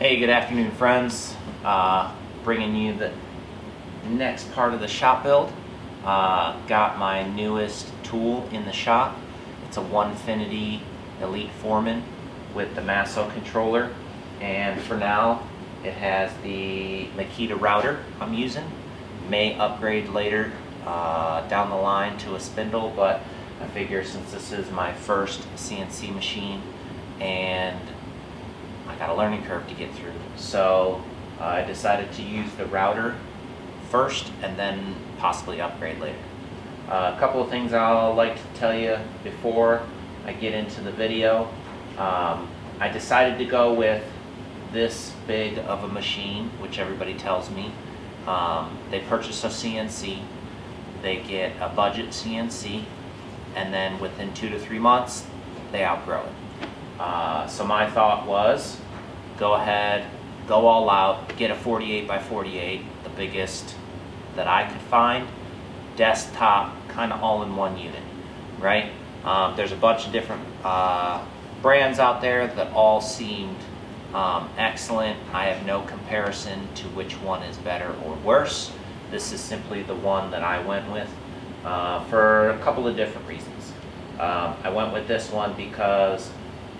Hey, good afternoon, friends. Bringing you the next part of the shop build. Got my newest tool in the shop. It's a OneFinity Elite Foreman with the Masso controller, and for now it has the Makita router I'm using. May upgrade later down the line to a spindle, but I figure since this is my first CNC machine and I got a learning curve to get through, so I decided to use the router first and then possibly upgrade later. A couple of things I'll like to tell you before I get into the video. I decided to go with this big of a machine, which everybody tells me. They purchase a CNC, they get a budget CNC, and then within 2 to 3 months they outgrow it. So my thought was, go ahead, go all out, get a 48 by 48, the biggest that I could find, desktop, kind of all-in-one unit, right? There's a bunch of different brands out there that all seemed excellent. I have no comparison to which one is better or worse. This is simply the one that I went with for a couple of different reasons. I went with this one because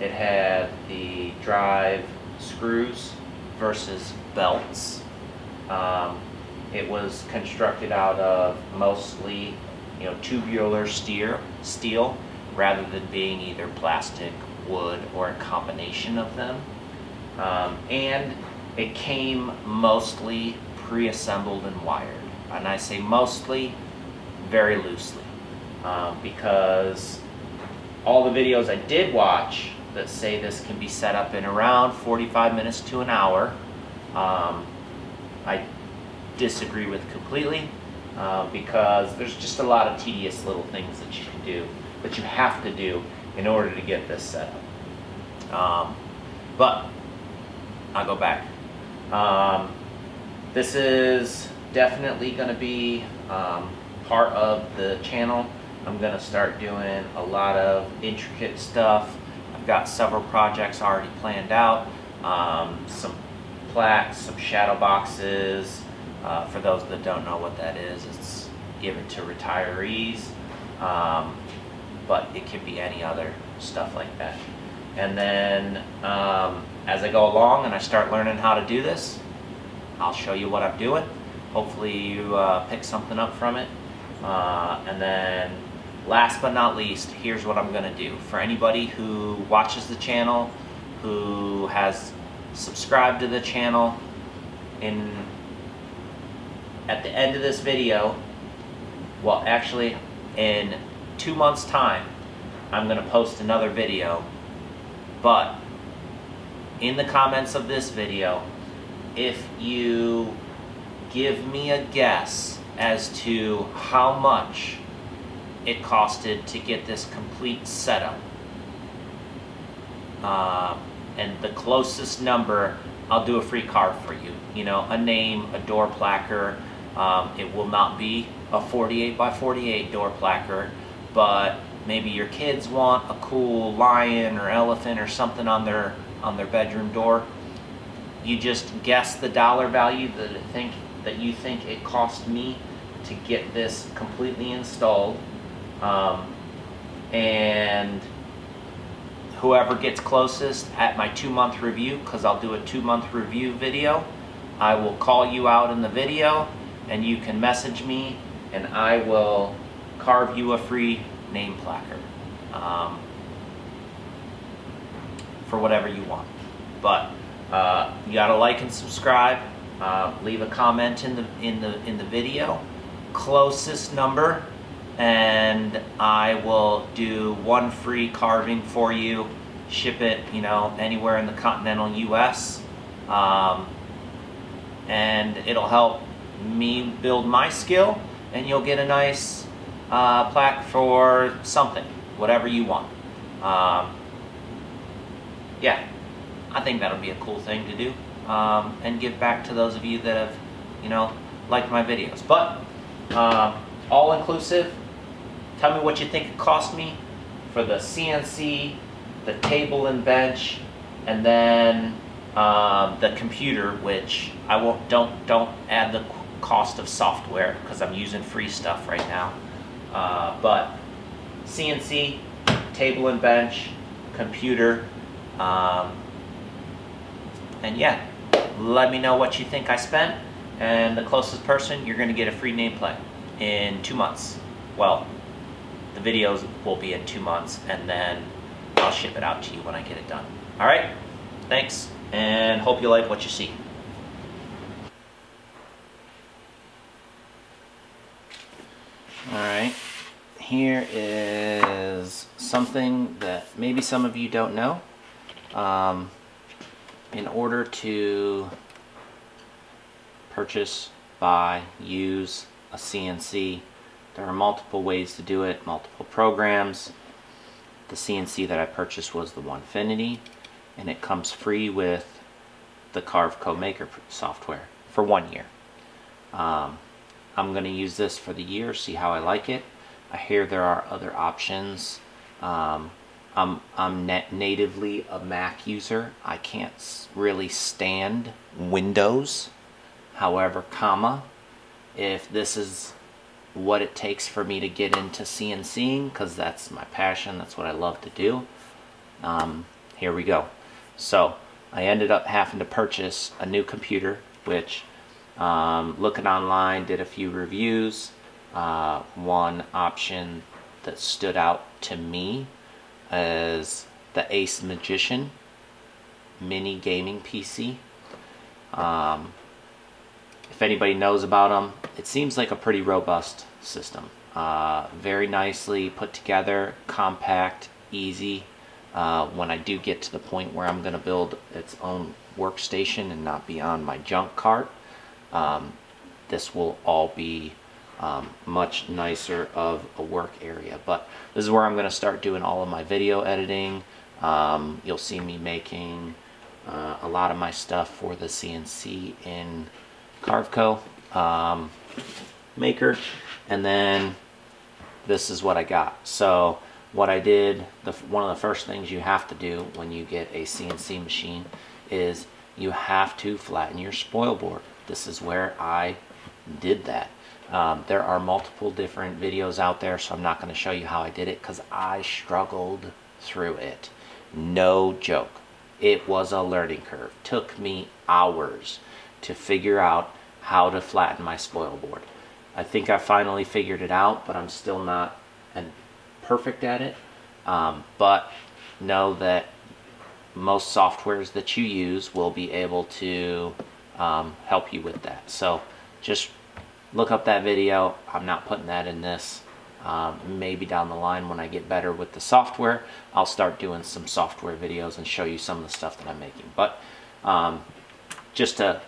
it had the drive screws versus belts. It was constructed out of mostly, tubular steel rather than being either plastic, wood, or a combination of them. And it came mostly pre-assembled and wired. And I say mostly very loosely, because all the videos I did watch that say this can be set up in around 45 minutes to an hour, I disagree with completely, because there's just a lot of tedious little things that you can do, that you have to do in order to get this set up. But I'll go back. This is definitely going to be part of the channel. I'm going to start doing a lot of intricate stuff. I've got several projects already planned out, some plaques, some shadow boxes. For those that don't know what that is, it's given to retirees, but it could be any other stuff like that. And then as I go along and I start learning how to do this, I'll show you what I'm doing. Hopefully you pick something up from it. And then last but not least, here's what I'm going to do. For anybody who watches the channel, who has subscribed to the channel, at the end of this video, well, actually in 2 months' time, I'm going to post another video. But in the comments of this video, if you give me a guess as to how much it costed to get this complete setup, and the closest number, I'll do a free card for you. A name, a door placard. It will not be a 48 by 48 door placard, but maybe your kids want a cool lion or elephant or something on their bedroom door. You just guess the dollar value that you think it cost me to get this completely installed, and whoever gets closest at my 2-month review, because I'll do a 2-month review video, I will call you out in the video, and you can message me, and I will carve you a free name placard for whatever you want. But you gotta like and subscribe. Leave a comment in the video, closest number, and I will do one free carving for you. Ship it, anywhere in the continental U.S. And it'll help me build my skill, and you'll get a nice plaque for something, whatever you want. Yeah, I think that'll be a cool thing to do, and give back to those of you that have, liked my videos. But all inclusive, tell me what you think it cost me for the CNC, the table and bench, and then the computer, which I won't don't add the cost of software because I'm using free stuff right now. But CNC, table and bench, computer, and yeah, let me know what you think I spent. And the closest person, you're going to get a free nameplate in 2 months. Well, the videos will be in 2 months, and then I'll ship it out to you when I get it done. All right, thanks, and hope you like what you see. All right, here is something that maybe some of you don't know. In order to purchase, buy, use a CNC, there are multiple ways to do it, multiple programs. The CNC that I purchased was the OneFinity, and it comes free with the Carveco Maker software for 1 year. I'm going to use this for the year, see how I like it. I hear there are other options. I'm natively a Mac user. I can't really stand Windows. However, if this is what it takes for me to get into CNCing, because that's my passion, that's what I love to do, here we go. So I ended up having to purchase a new computer, which looking online, did a few reviews. One option that stood out to me is the Ace Magician mini gaming PC. If anybody knows about them, it seems like a pretty robust system. Very nicely put together, compact, easy. When I do get to the point where I'm going to build its own workstation and not be on my junk cart, this will all be much nicer of a work area. But this is where I'm going to start doing all of my video editing. You'll see me making a lot of my stuff for the CNC in Carveco Maker, and then this is what I got. So what I did, one of the first things you have to do when you get a CNC machine is you have to flatten your spoil board. This is where I did that. There are multiple different videos out there, so I'm not going to show you how I did it because I struggled through it. No joke. It was a learning curve. Took me hours to figure out how to flatten my spoil board. I think I finally figured it out, but I'm still not perfect at it. But know that most softwares that you use will be able to help you with that. So just look up that video. I'm not putting that in this. Maybe down the line when I get better with the software, I'll start doing some software videos and show you some of the stuff that I'm making. But just to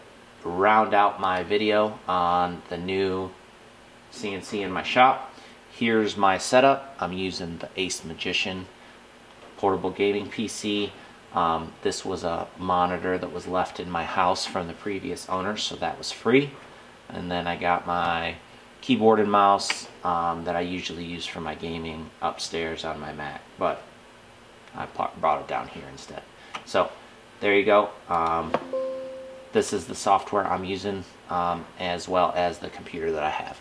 round out my video on the new CNC in my shop, here's my setup. I'm using the Ace Magician portable gaming PC. This was a monitor that was left in my house from the previous owner, so that was free. And then I got my keyboard and mouse that I usually use for my gaming upstairs on my Mac, but I brought it down here instead. So there you go. This is the software I'm using, as well as the computer that I have.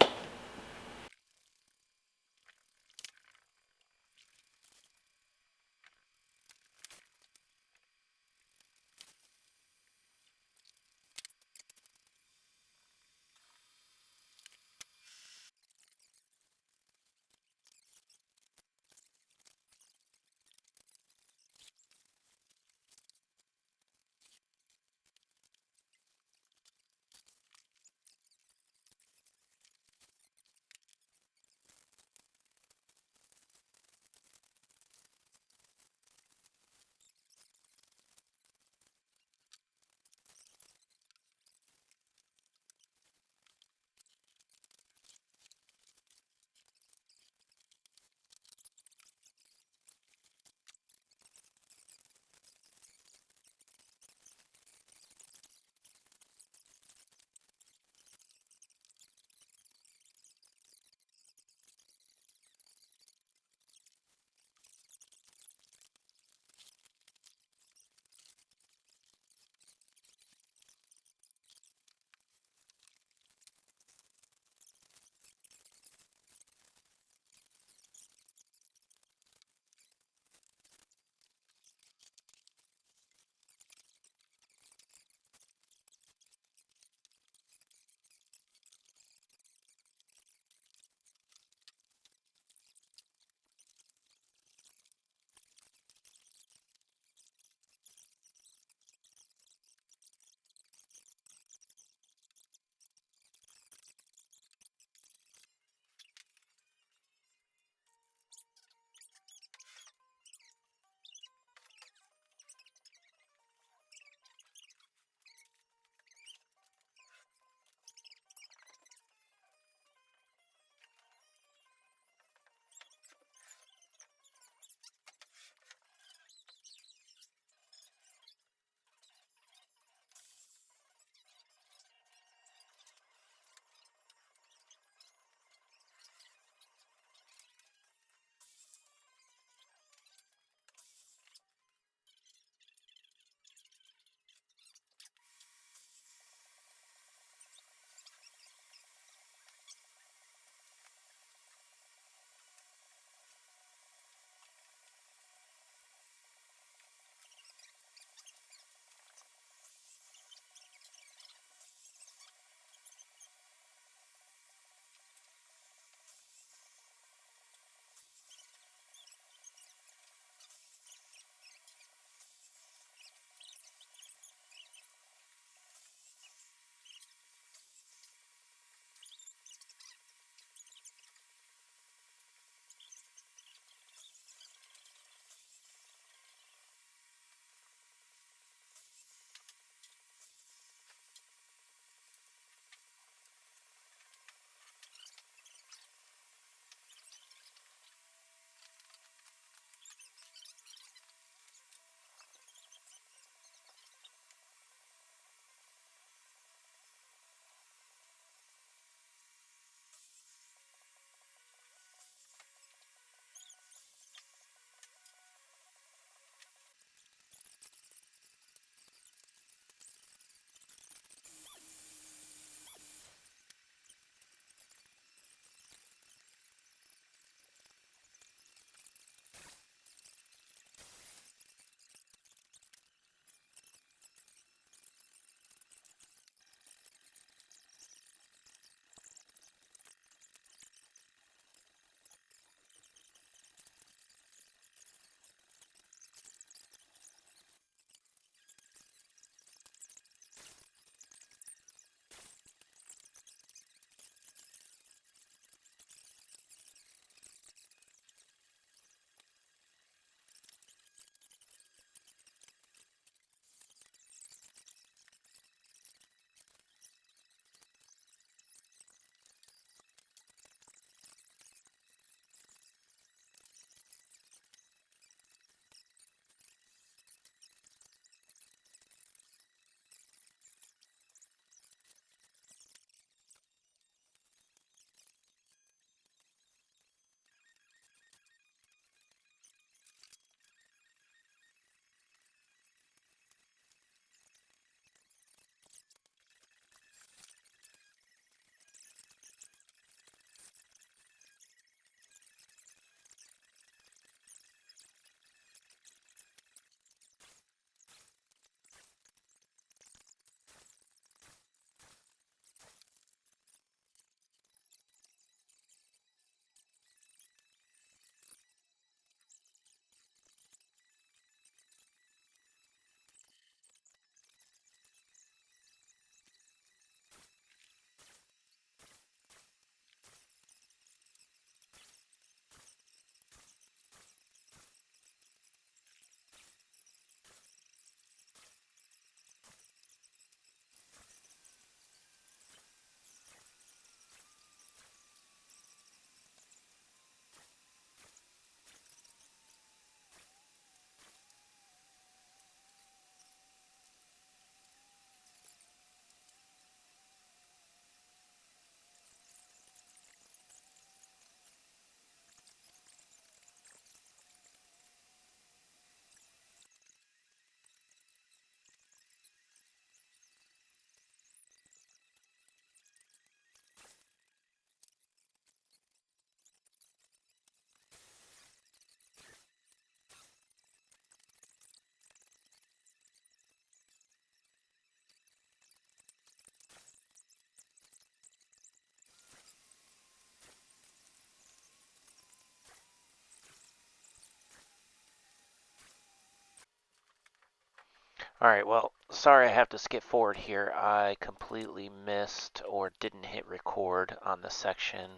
Alright, well, sorry I have to skip forward here. I completely missed or didn't hit record on the section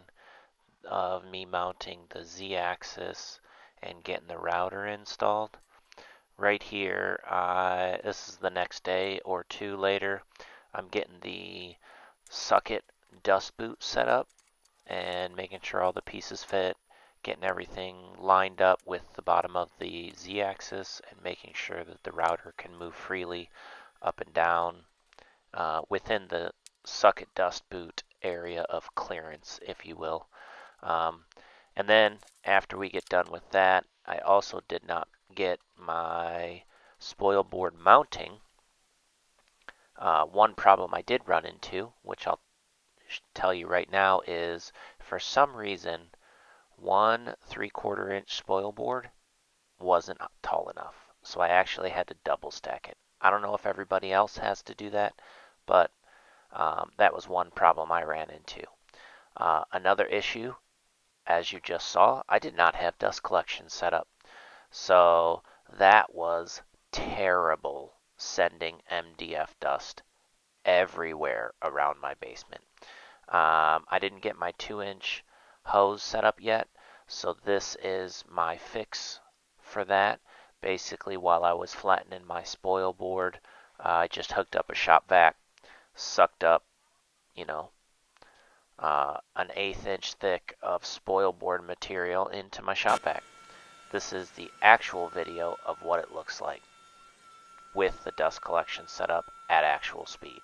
of me mounting the Z-axis and getting the router installed. Right here, this is the next day or two later. I'm getting the socket dust boot set up and making sure all the pieces fit, getting everything lined up with the bottom of the Z-axis and making sure that the router can move freely up and down within the socket dust boot area of clearance, if you will. And then after we get done with that, I also did not get my spoil board mounting. One problem I did run into, which I'll tell you right now, is for some reason 1 3/4 inch spoil board wasn't tall enough. So I actually had to double stack it. I don't know if everybody else has to do that, but that was one problem I ran into. Another issue, as you just saw, I did not have dust collection set up. So that was terrible, sending MDF dust everywhere around my basement. I didn't get my 2-inch hose set up yet, so this is my fix for that. Basically, while I was flattening my spoil board, I just hooked up a shop vac, sucked up, you know, an 1/8 inch thick of spoil board material into my shop vac. This is the actual video of what it looks like with the dust collection set up at actual speed.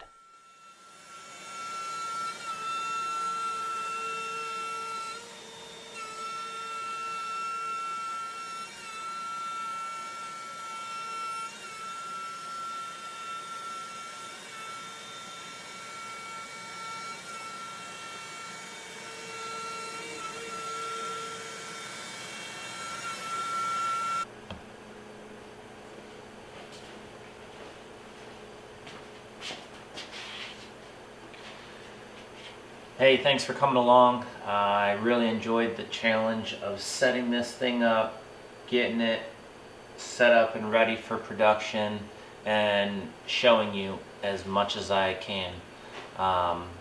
Hey, thanks for coming along. I really enjoyed the challenge of setting this thing up, getting it set up and ready for production, and showing you as much as I can.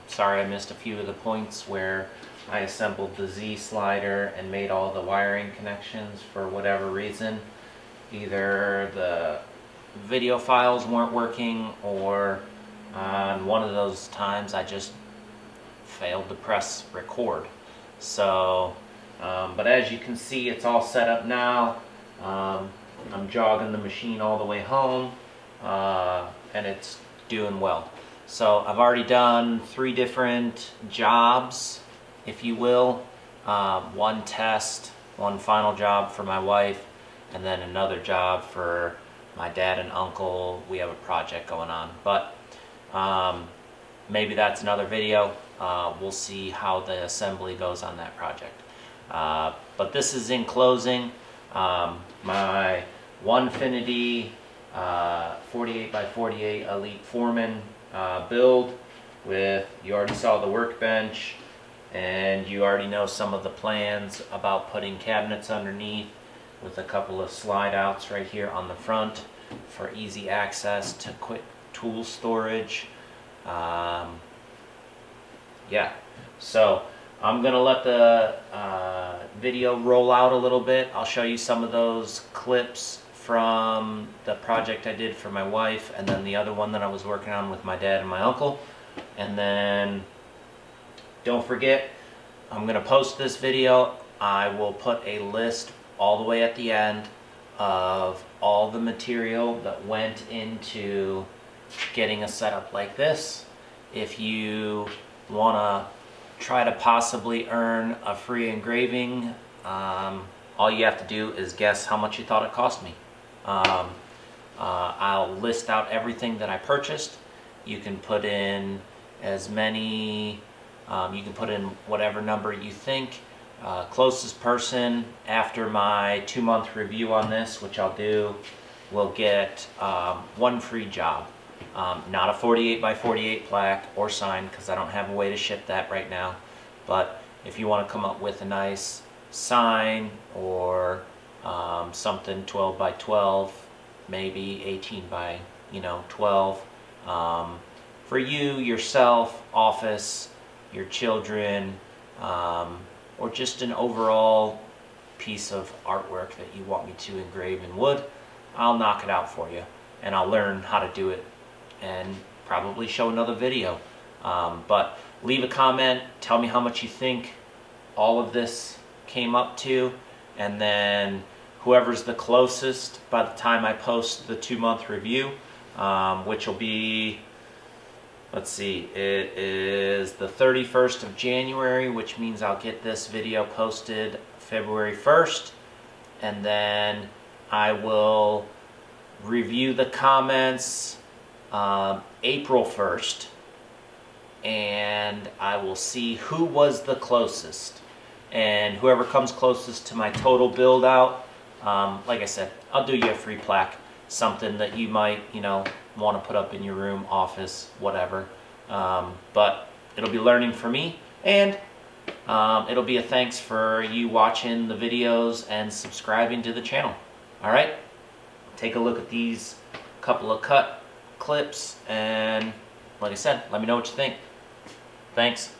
Sorry I missed a few of the points where I assembled the Z slider and made all the wiring connections for whatever reason. Either the video files weren't working, or on one of those times I just failed to press record. So, but as you can see, it's all set up now. I'm jogging the machine all the way home, and it's doing well. So I've already done 3 different jobs, if you will. One test, one final job for my wife, and then another job for my dad and uncle. We have a project going on, but maybe that's another video. We'll see how the assembly goes on that project. But this is in closing. My OneFinity 48x48 Elite Foreman build with, you already saw the workbench, and you already know some of the plans about putting cabinets underneath with a couple of slide outs right here on the front for easy access to quick tool storage. Yeah, so I'm gonna let the video roll out a little bit. I'll show you some of those clips from the project I did for my wife, and then the other one that I was working on with my dad and my uncle. And then don't forget, I'm gonna post this video. I will put a list all the way at the end of all the material that went into getting a setup like this. If you want to try to possibly earn a free engraving, all you have to do is guess how much you thought it cost me. I'll list out everything that I purchased. You can put in as many, you can put in whatever number you think. Closest person after my 2-month review on this, which I'll do, will get one free job. Not a 48x48 plaque or sign, because I don't have a way to ship that right now. But if you want to come up with a nice sign, or something 12x12, maybe 18 by 12. For you, yourself, office, your children, or just an overall piece of artwork that you want me to engrave in wood, I'll knock it out for you, and I'll learn how to do it and probably show another video. But leave a comment, tell me how much you think all of this came up to, and then whoever's the closest by the time I post the 2-month review, which will be, let's see, it is the 31st of January, which means I'll get this video posted February 1st, and then I will review the comments April 1st, and I will see who was the closest. And whoever comes closest to my total build out, like I said, I'll do you a free plaque, something that you might, want to put up in your room, office, whatever. But it'll be learning for me, and it'll be a thanks for you watching the videos and subscribing to the channel. All right, take a look at these couple of cut clips, and like I said, let me know what you think. Thanks.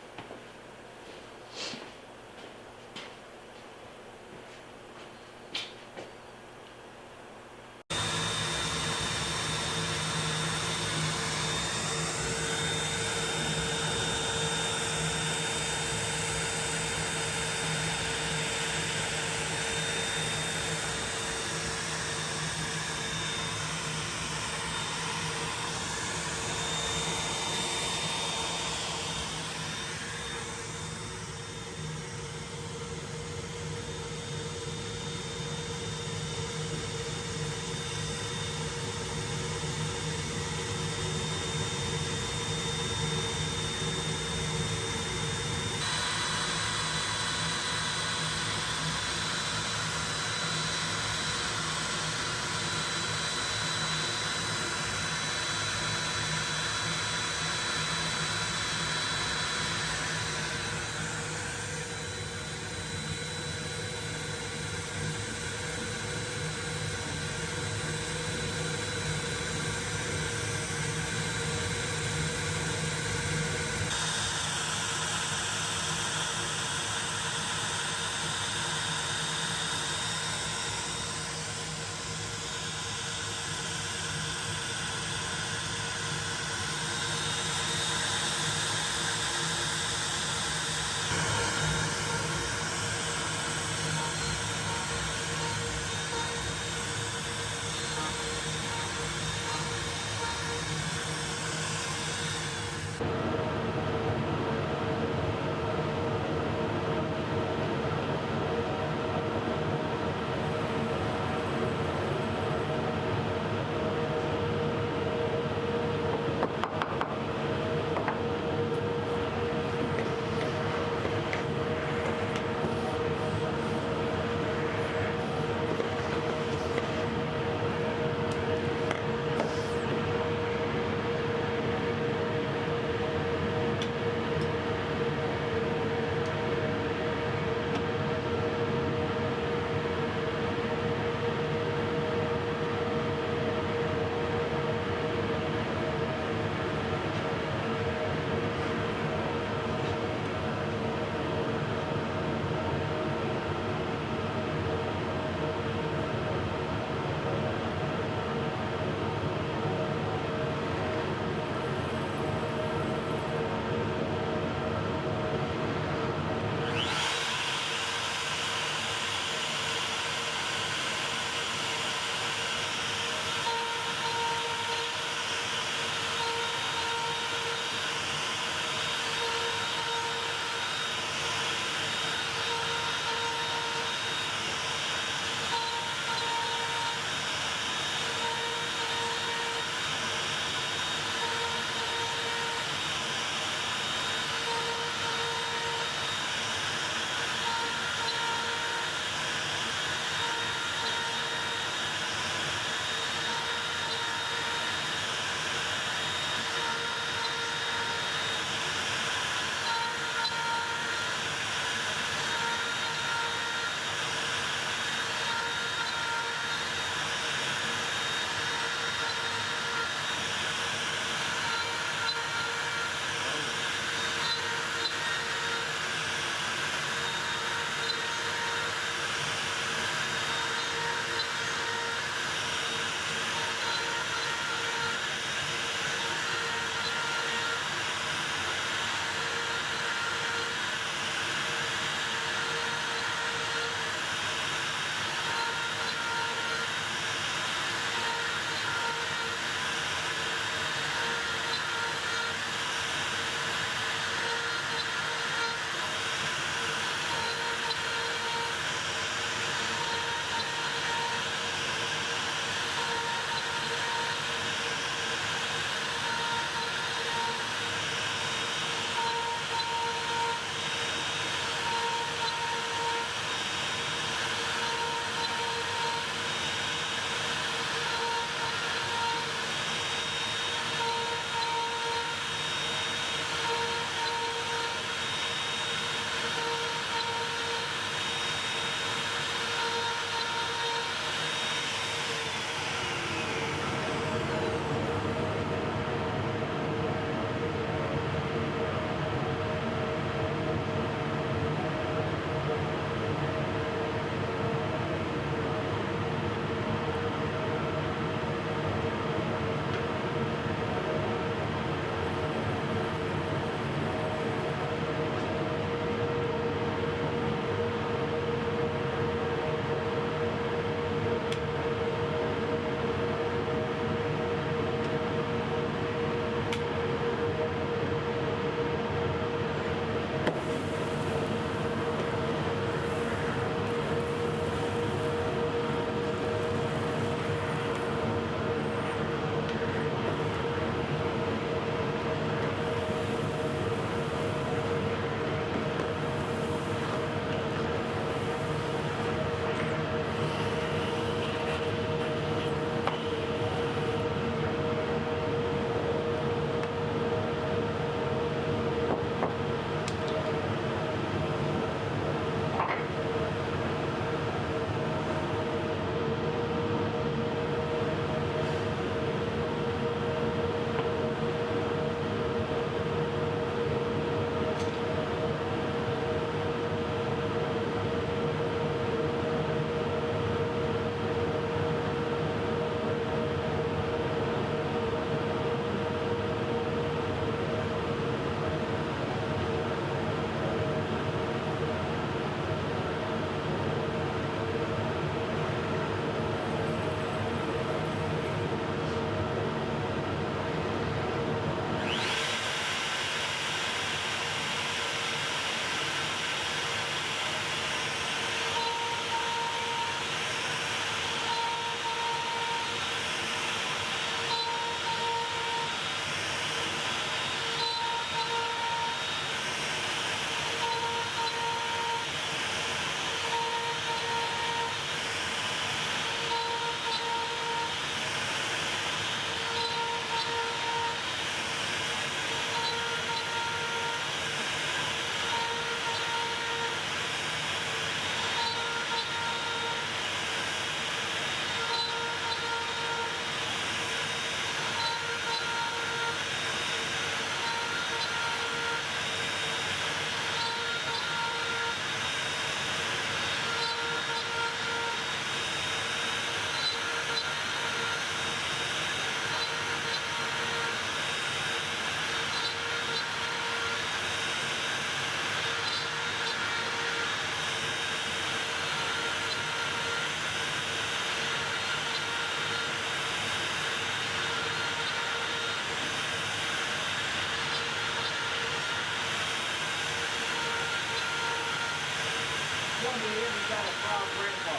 me in, he got a proud grandpa.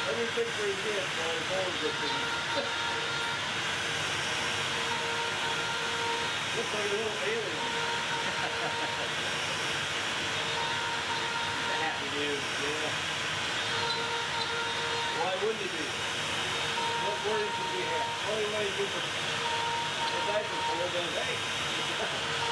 Let me fix where he did, boy. It's always good for me. Looks like a little alien. A happy dude, yeah. Why wouldn't he be? What worries would we have? Only way you could the diaper full, then hey.